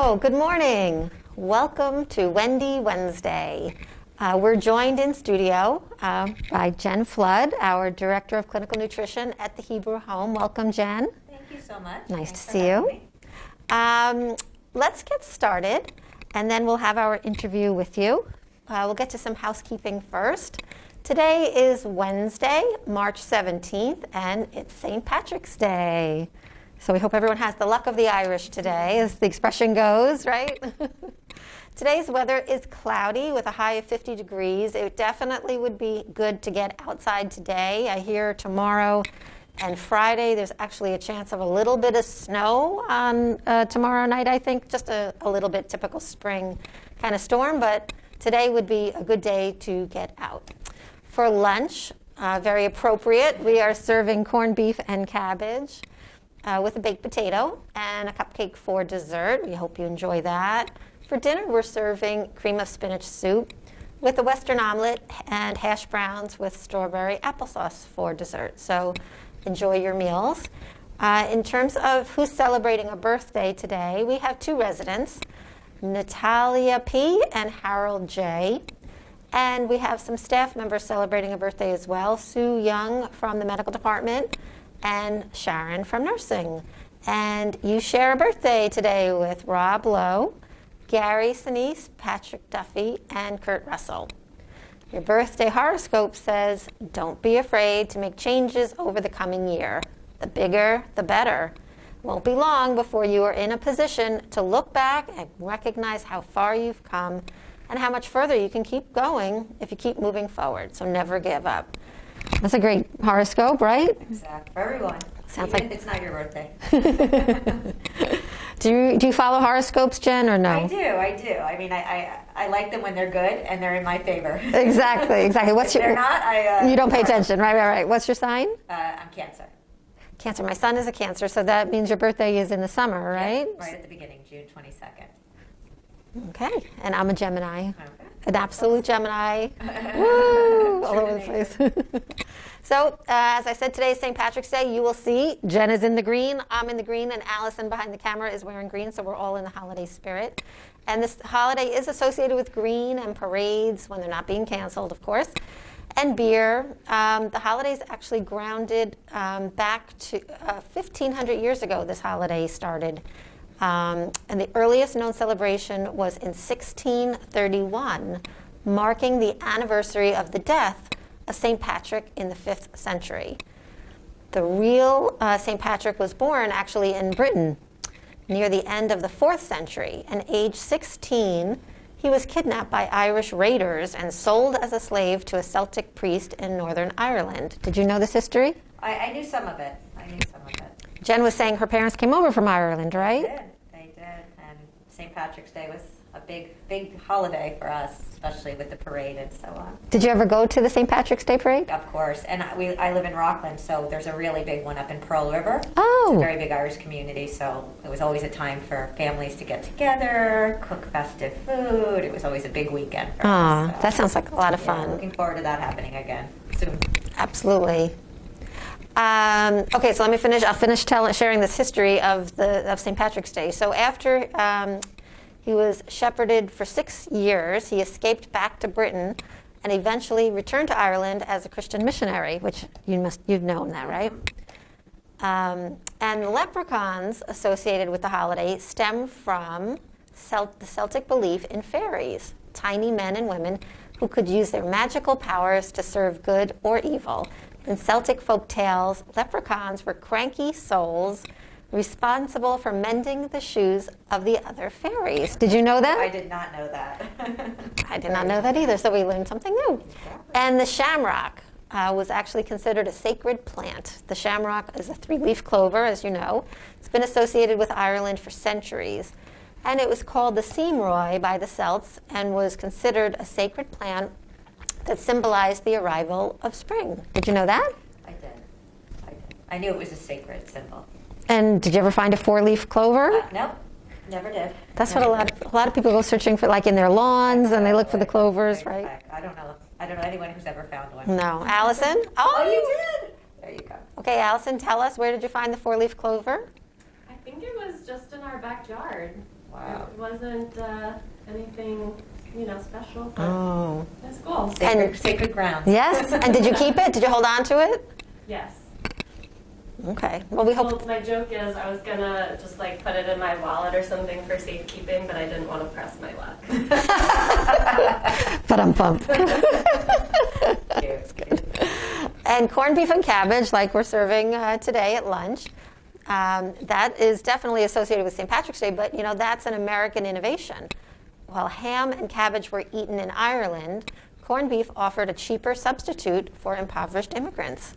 So, good morning. Welcome to Wendy Wednesday. We're joined in studio by Jen Flood, our Director of Clinical Nutrition at the Hebrew Home. Welcome, Jen. Thank you so much. Nice to see you. Let's get started, and then we'll have our interview with you. We'll get to some housekeeping first. Today is Wednesday, March 17th, and it's St. Patrick's Day. So we hope everyone has the luck of the Irish today, as the expression goes, right? Today's weather is cloudy with a high of 50 degrees. It definitely would be good to get outside today. I hear tomorrow and Friday there's actually a chance of a little bit of snow on tomorrow night, I think. Just a little bit typical spring kind of storm, but today would be a good day to get out. For lunch, very appropriate, we are serving corned beef and cabbage with a baked potato and a cupcake for dessert. We hope you enjoy that. For dinner, we're serving cream of spinach soup with a Western omelet and hash browns with strawberry applesauce for dessert. So enjoy your meals. In terms of who's celebrating a birthday today, we have two residents, Natalia P. and Harold J. And we have some staff members celebrating a birthday as well, Sue Young from the medical department and Sharon from nursing. And you share a birthday today with Rob Lowe, Gary Sinise, Patrick Duffy, and Kurt Russell. Your birthday horoscope says, don't be afraid to make changes over the coming year. The bigger, the better. It won't be long before you are in a position to look back and recognize how far you've come and how much further you can keep going if you keep moving forward. So never give up. That's a great horoscope, right? Exactly. For everyone. Sounds Even like it's not your birthday. Do you follow horoscopes, Jen, or no? I do. I mean, I like them when they're good and they're in my favor. Exactly. What's if they're not, you don't pay attention, right. What's your sign? I'm Cancer. Cancer. My son is a Cancer, so that means your birthday is in the summer, right? Yeah, right at the beginning, June 22nd. Okay. And I'm a Gemini. Okay. An absolute Gemini. Woo! All over the place. So, as I said, today is St. Patrick's Day. You will see Jen is in the green, I'm in the green, and Allison behind the camera is wearing green, so we're all in the holiday spirit. And this holiday is associated with green and parades when they're not being canceled, of course, and beer. The holiday is actually grounded back to 1,500 years ago. This holiday started. And the earliest known celebration was in 1631, marking the anniversary of the death of St. Patrick in the 5th century. The real St. Patrick was born actually in Britain near the end of the 4th century, and age 16, he was kidnapped by Irish raiders and sold as a slave to a Celtic priest in Northern Ireland. Did you know this history? I knew some of it. Jen was saying her parents came over from Ireland, right? They did. And St. Patrick's Day was a big holiday for us, especially with the parade and so on. Did you ever go to the St. Patrick's Day parade? Of course. And I live in Rockland, so there's a really big one up in Pearl River. Oh. It's a very big Irish community, so it was always a time for families to get together, cook festive food. It was always a big weekend for us. So, that sounds like a lot of fun. Yeah, looking forward to that happening again soon. Absolutely. Okay, so let me finish. I'll finish sharing this history of St. Patrick's Day. So after he was shepherded for 6 years, he escaped back to Britain and eventually returned to Ireland as a Christian missionary, which you've known that, right? And the leprechauns associated with the holiday stem from the Celtic belief in fairies, tiny men and women who could use their magical powers to serve good or evil. In Celtic folk tales, leprechauns were cranky souls responsible for mending the shoes of the other fairies. Did you know that? I did not know that. I did not know that either, so we learned something new. And the shamrock was actually considered a sacred plant. The shamrock is a 3-leaf clover, as you know. It's been associated with Ireland for centuries. And it was called the Seamroy by the Celts and was considered a sacred plant that symbolized the arrival of spring. Did you know that? I did. I knew it was a sacred symbol. And did you ever find a 4-leaf clover? Nope, never did. That's what a lot of people go searching for, like in their lawns, and they look for the clovers, right? I don't know anyone who's ever found one. No. Allison? Oh, you did? There you go. Okay, Allison, tell us, where did you find the 4-leaf clover? I think it was just in our backyard. Wow. It wasn't anything, special, but Oh. it's cool. Sacred ground. Yes? And did you keep it? Did you hold on to it? Yes. Okay. Well, we Well, hope. my joke is I was gonna just like put it in my wallet or something for safekeeping, but I didn't want to press my luck. But I'm pumped. Cute. And corned beef and cabbage, like we're serving today at lunch. That is definitely associated with St. Patrick's Day, but that's an American innovation. While ham and cabbage were eaten in Ireland, corned beef offered a cheaper substitute for impoverished immigrants.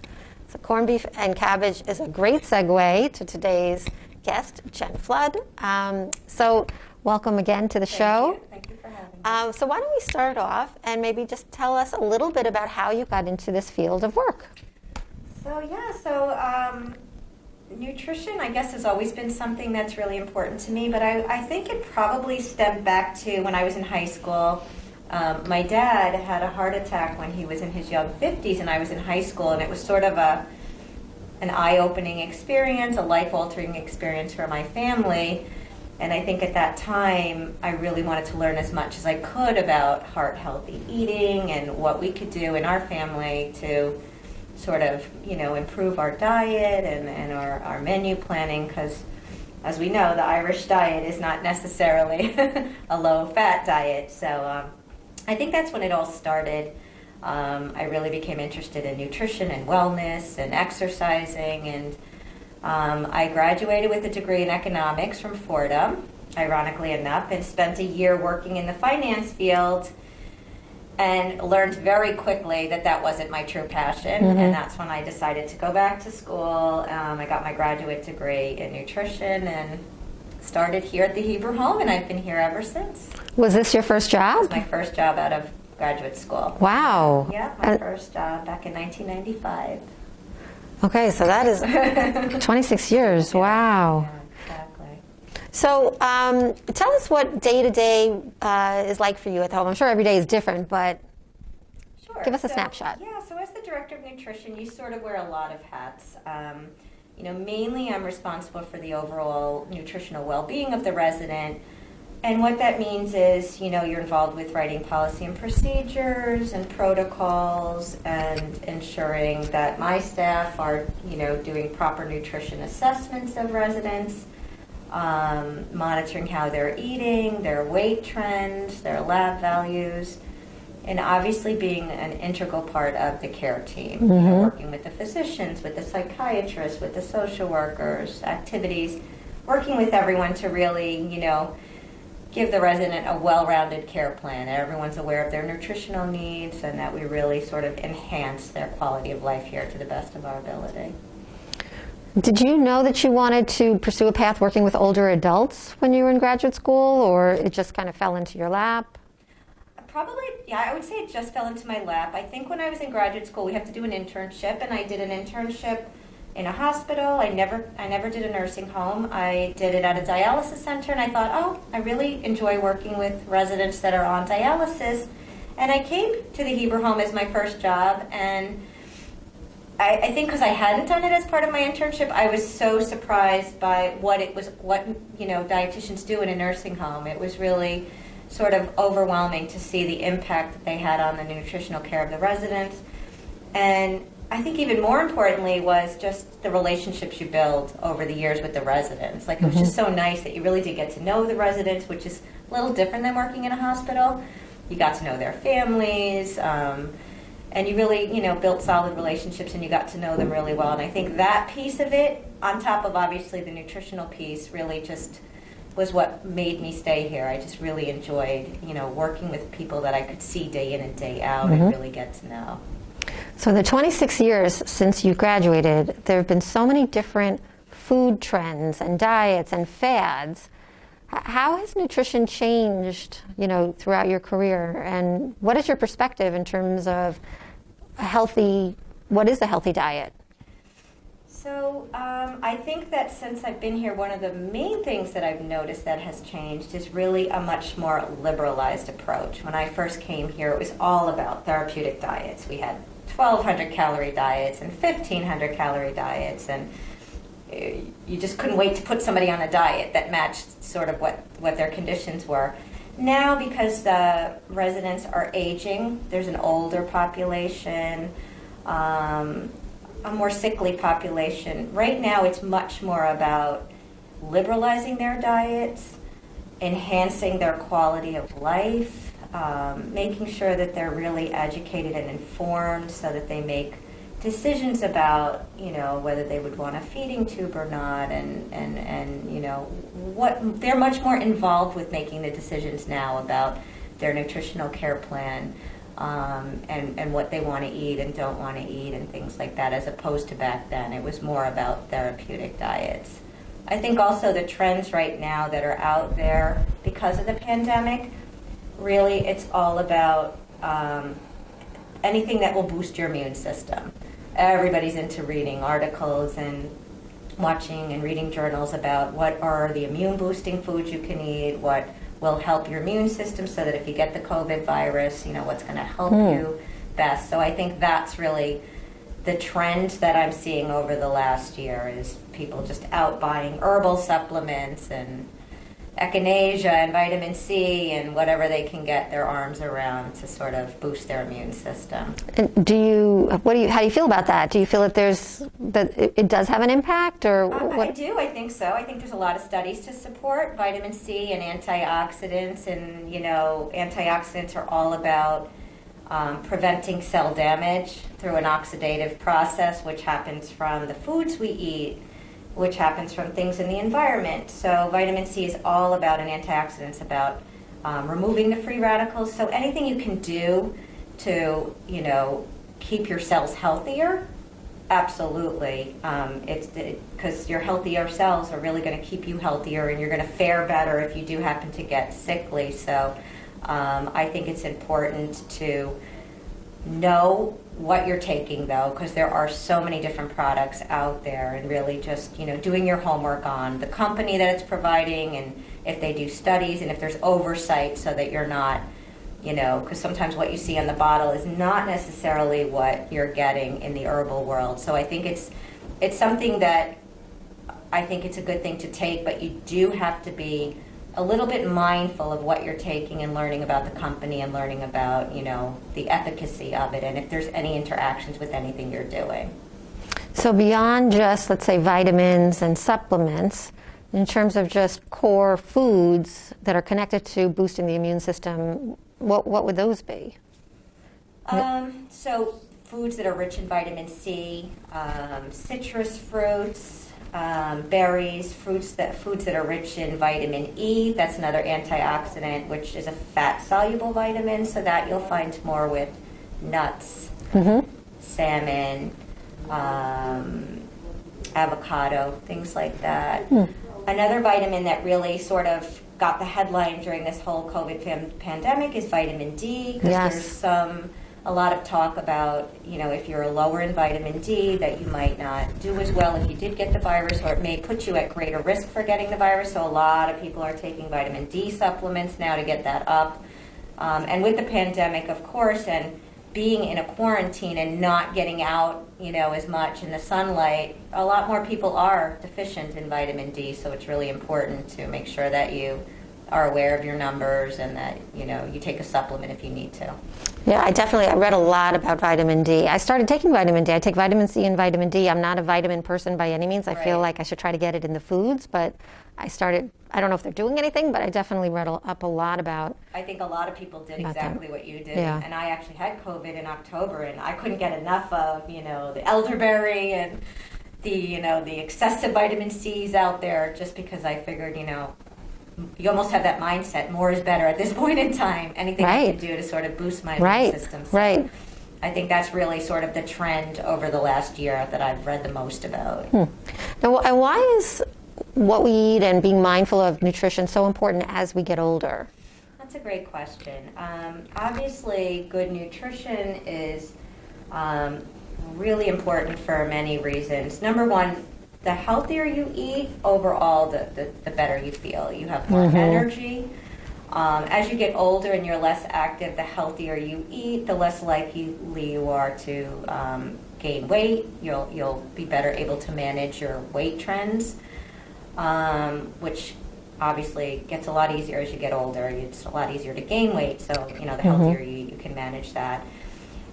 So corned beef and cabbage is a great segue to today's guest, Jen Flood. So welcome again to the show. Thank you for having me. So why don't we start off and maybe just tell us a little bit about how you got into this field of work. So nutrition, I guess, has always been something that's really important to me, but I think it probably stemmed back to when I was in high school. My dad had a heart attack when he was in his young 50s, and I was in high school, and it was sort of an eye-opening experience, a life-altering experience for my family. And I think at that time, I really wanted to learn as much as I could about heart-healthy eating and what we could do in our family to sort of, improve our diet and our menu planning, because as we know, the Irish diet is not necessarily a low-fat diet. So I think that's when it all started. I really became interested in nutrition and wellness and exercising, and I graduated with a degree in economics from Fordham, ironically enough, and spent a year working in the finance field and learned very quickly that that wasn't my true passion, and that's when I decided to go back to school. I got my graduate degree in nutrition and started here at the Hebrew Home, and I've been here ever since. Was this your first job? It was my first job out of graduate school. Wow. Yeah, my first job back in 1995. Okay, so that is 26 years. Wow. Yeah, exactly. So tell us what day-to-day is like for you at home. I'm sure every day is different, but Sure. give us a snapshot. Yeah, so as the director of nutrition, you sort of wear a lot of hats. Mainly I'm responsible for the overall nutritional well-being of the resident. And what that means is, you're involved with writing policy and procedures and protocols and ensuring that my staff are, doing proper nutrition assessments of residents, monitoring how they're eating, their weight trends, their lab values, and obviously being an integral part of the care team, working with the physicians, with the psychiatrists, with the social workers, activities, working with everyone to really, give the resident a well-rounded care plan. Everyone's aware of their nutritional needs and that we really sort of enhance their quality of life here to the best of our ability. Did you know that you wanted to pursue a path working with older adults when you were in graduate school, or it just kind of fell into your lap? Probably, yeah, I would say it just fell into my lap. I think when I was in graduate school, we have to do an internship, and I did an internship in a hospital. I never did a nursing home. I did it at a dialysis center, and I thought, I really enjoy working with residents that are on dialysis. And I came to the Hebrew Home as my first job, and I think because I hadn't done it as part of my internship, I was so surprised by what dietitians do in a nursing home. It was really sort of overwhelming to see the impact that they had on the nutritional care of the residents. And I think even more importantly was just the relationships you build over the years with the residents. Like, it was just so nice that you really did get to know the residents, which is a little different than working in a hospital. You got to know their families, and you really, built solid relationships, and you got to know them really well. And I think that piece of it, on top of obviously the nutritional piece, really just was what made me stay here. I just really enjoyed, working with people that I could see day in and day out and really get to know. So the 26 years since you graduated, there have been so many different food trends and diets and fads. How has nutrition changed, throughout your career? And what is your perspective in terms of what is a healthy diet? So I think that since I've been here, one of the main things that I've noticed that has changed is really a much more liberalized approach. When I first came here, it was all about therapeutic diets. We had 1,200 calorie diets and 1,500 calorie diets, and you just couldn't wait to put somebody on a diet that matched sort of what their conditions were. Now, because the residents are aging, there's an older population, a more sickly population. Right now, it's much more about liberalizing their diets, enhancing their quality of life, making sure that they're really educated and informed so that they make decisions about, whether they would want a feeding tube or not, and what they're much more involved with making the decisions now about their nutritional care plan, and what they want to eat and don't want to eat and things like that, as opposed to back then. It was more about therapeutic diets. I think also the trends right now that are out there because of the pandemic, really it's all about anything that will boost your immune system. Everybody's into reading articles and watching and reading journals about what are the immune boosting foods you can eat, what will help your immune system so that if you get the COVID virus, what's going to help you best. So I think that's really the trend that I'm seeing over the last year, is people just out buying herbal supplements and echinacea and vitamin C and whatever they can get their arms around to sort of boost their immune system. And how do you feel about that? Do you feel that it does have an impact, or what? I do. I think so. I think there's a lot of studies to support vitamin C and antioxidants, and antioxidants are all about preventing cell damage through an oxidative process, which happens from the foods we eat, which happens from things in the environment. So vitamin C is all about an antioxidant. It's about removing the free radicals. So anything you can do to, keep your cells healthier, absolutely. It's because your healthier cells are really going to keep you healthier, and you're going to fare better if you do happen to get sickly. So I think it's important to know what you're taking, though, because there are so many different products out there, and really just doing your homework on the company that it's providing, and if they do studies, and if there's oversight, so that you're not because sometimes what you see on the bottle is not necessarily what you're getting in the herbal world. So I think it's something that I think it's a good thing to take, but you do have to be a little bit mindful of what you're taking, and learning about the company, and learning about, the efficacy of it, and if there's any interactions with anything you're doing. So beyond just, let's say, vitamins and supplements, in terms of just core foods that are connected to boosting the immune system, what would those be? So foods that are rich in vitamin C, citrus fruits, berries, foods that are rich in vitamin E. That's another antioxidant, which is a fat-soluble vitamin, so that you'll find more with nuts, salmon, avocado, things like that. Another vitamin that really sort of got the headline during this whole COVID pandemic is vitamin D, because there's a lot of talk about, if you're lower in vitamin D, that you might not do as well if you did get the virus, or it may put you at greater risk for getting the virus. So a lot of people are taking vitamin D supplements now to get that up. And with the pandemic, of course, and being in a quarantine and not getting out, as much in the sunlight, a lot more people are deficient in vitamin D. So it's really important to make sure that you are aware of your numbers, and that you take a supplement if you need to. Yeah, I read a lot about vitamin D. I started taking vitamin D. I take vitamin C and vitamin D. I'm not a vitamin person by any means. I feel like I should try to get it in the foods, but I don't know if they're doing anything, but I definitely read up a lot about. I think a lot of people did exactly what you did. Yeah. And I actually had COVID in October, and I couldn't get enough of, the elderberry and the excessive vitamin C's out there, just because I figured, you almost have that mindset, more is better at this point in time. Anything I can do to sort of boost my immune system. So I think that's really sort of the trend over the last year that I've read the most about. Now, and why is what we eat and being mindful of nutrition so important as we get older? That's a great question. Obviously, good nutrition is really important for many reasons. Number one, the healthier you eat, overall, the better you feel. You have more energy. As you get older and you're less active, the healthier you eat, the less likely you are to gain weight. You'll be better able to manage your weight trends, which obviously gets a lot easier as you get older. It's a lot easier to gain weight, so the healthier you can manage that.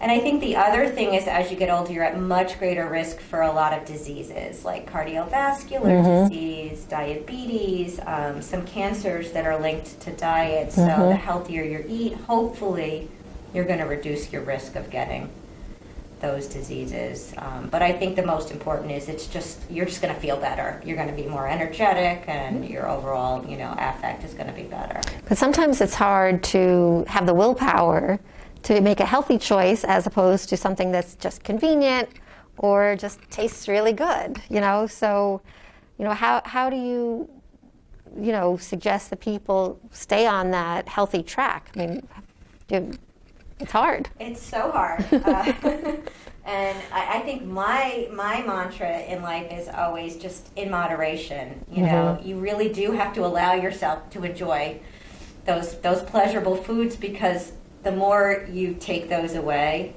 And I think the other thing is, as you get older, you're at much greater risk for a lot of diseases like cardiovascular disease, diabetes, some cancers that are linked to diet. So the healthier you eat, hopefully you're going to reduce your risk of getting those diseases. But I think the most important is you're just going to feel better. You're going to be more energetic, and your overall, affect is going to be better. But sometimes it's hard to have the willpower to make a healthy choice as opposed to something that's just convenient or just tastes really good, So, how do you, suggest that people stay on that healthy track? I mean, it's hard. It's so hard. And I think my mantra in life is always just in moderation. You really do have to allow yourself to enjoy those pleasurable foods, because the more you take those away,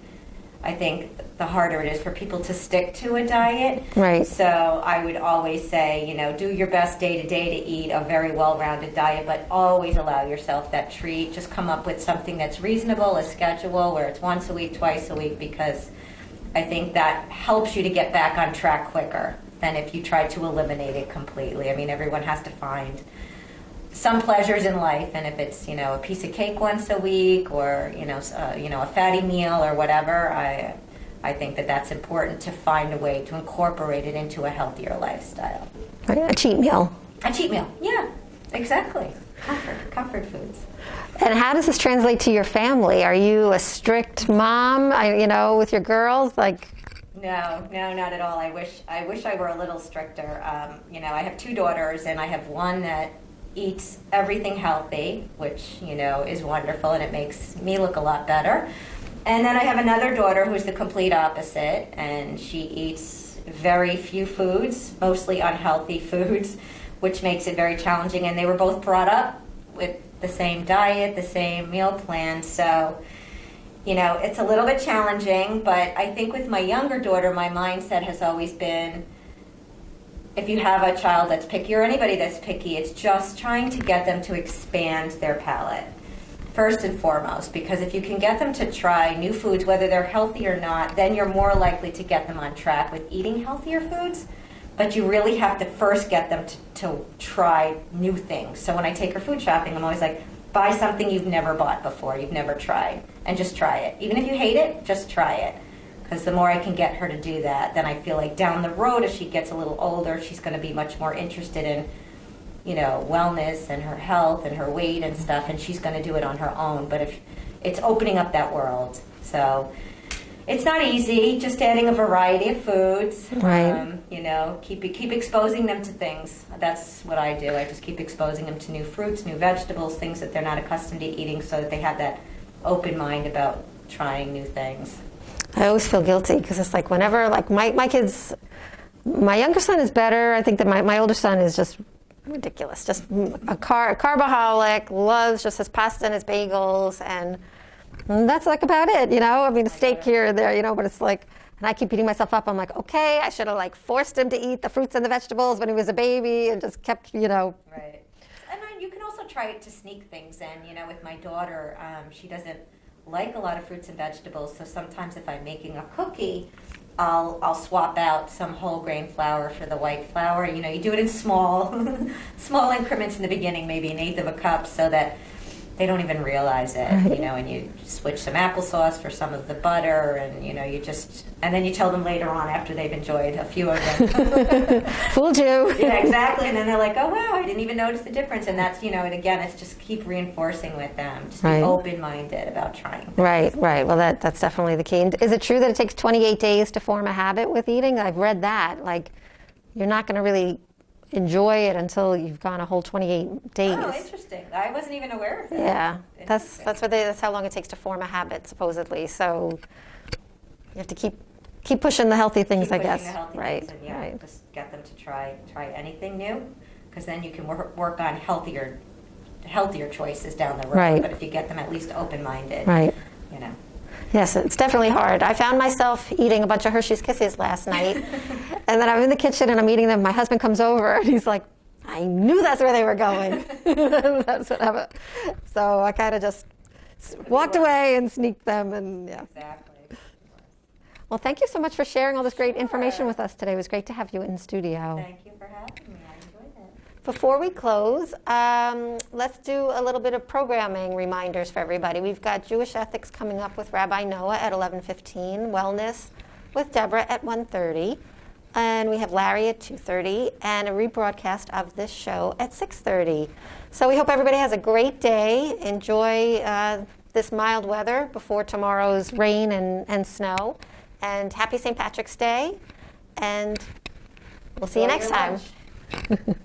I think the harder it is for people to stick to a diet. Right. So I would always say, do your best day to day to eat a very well-rounded diet, but always allow yourself that treat. Just come up with something that's reasonable, a schedule where it's once a week, twice a week, because I think that helps you to get back on track quicker than if you try to eliminate it completely. I mean, everyone has to find some pleasures in life, and if it's a piece of cake once a week, or a fatty meal or whatever, I think that's important to find a way to incorporate it into a healthier lifestyle. A cheat meal. A cheat meal, yeah, exactly. Comfort foods. And how does this translate to your family? Are you a strict mom? With your girls, No, not at all. I wish I were a little stricter. I have 2 daughters, and I have one that eats everything healthy, which is wonderful, and it makes me look a lot better. And then I have another daughter who's the complete opposite, and she eats very few foods, mostly unhealthy foods, which makes it very challenging. And they were both brought up with the same diet, the same meal plan, so it's a little bit challenging. But I think with my younger daughter, my mindset has always been, if you have a child that's picky, or anybody that's picky, it's just trying to get them to expand their palate, first and foremost, because if you can get them to try new foods, whether they're healthy or not, then you're more likely to get them on track with eating healthier foods. But you really have to first get them to try new things. So when I take her food shopping, I'm always like, buy something you've never bought before, you've never tried, and just try it. Even if you hate it, just try it. Because the more I can get her to do that, then I feel like down the road, as she gets a little older, she's going to be much more interested in, wellness and her health and her weight and stuff, and she's going to do it on her own. But if it's opening up that world, so it's not easy. Just adding a variety of foods, right? Keep exposing them to things. That's what I do. I just keep exposing them to new fruits, new vegetables, things that they're not accustomed to eating, so that they have that open mind about trying new things. I always feel guilty because it's like whenever, my kids, my younger son is better. I think that my older son is just ridiculous. Just a carboholic, loves just his pasta and his bagels, and that's about it, I mean, a steak here or there, but it's like, and I keep beating myself up. I'm like, okay, I should have forced him to eat the fruits and the vegetables when he was a baby, and just kept, Right. And then you can also try to sneak things in, with my daughter, she doesn't like a lot of fruits and vegetables, so sometimes if I'm making a cookie, I'll swap out some whole grain flour for the white flour. You do it in small increments in the beginning, maybe 1/8 of a cup, so that they don't even realize it, and you switch some applesauce for some of the butter, and and then you tell them later on after they've enjoyed a few of them. Fooled you. Yeah, exactly. And then they're like, oh wow, I didn't even notice the difference. And that's, and again, it's just keep reinforcing with them. Just be open-minded about trying things. Right. Well, that's definitely the key. And is it true that it takes 28 days to form a habit with eating? I've read that. You're not going to really enjoy it until you've gone a whole 28 days. Oh, interesting. I wasn't even aware of that. Yeah, that's how long it takes to form a habit, supposedly. So you have to keep pushing the healthy things, I guess. The healthy right. things, and right. just get them to try anything new, because then you can work on healthier healthier choices down the road. Right. But if you get them at least open-minded, Right. you know. Yes, it's definitely hard. I found myself eating a bunch of Hershey's Kisses last night, and then I'm in the kitchen and I'm eating them. My husband comes over and he's like, I knew that's where they were going. That's what happened. So I kind of just walked away and sneaked them, and yeah. Exactly. Well, thank you so much for sharing all this great information with us today. It was great to have you in studio. Thank you for having me. I enjoyed it. Before we close, let's do a little bit of programming reminders for everybody. We've got Jewish Ethics coming up with Rabbi Noah at 11:15, Wellness with Deborah at 1:30, and we have Larry at 2:30, and a rebroadcast of this show at 6:30. So we hope everybody has a great day. Enjoy this mild weather before tomorrow's rain and snow, and happy St. Patrick's Day, and we'll see you Enjoy next your time. lunch.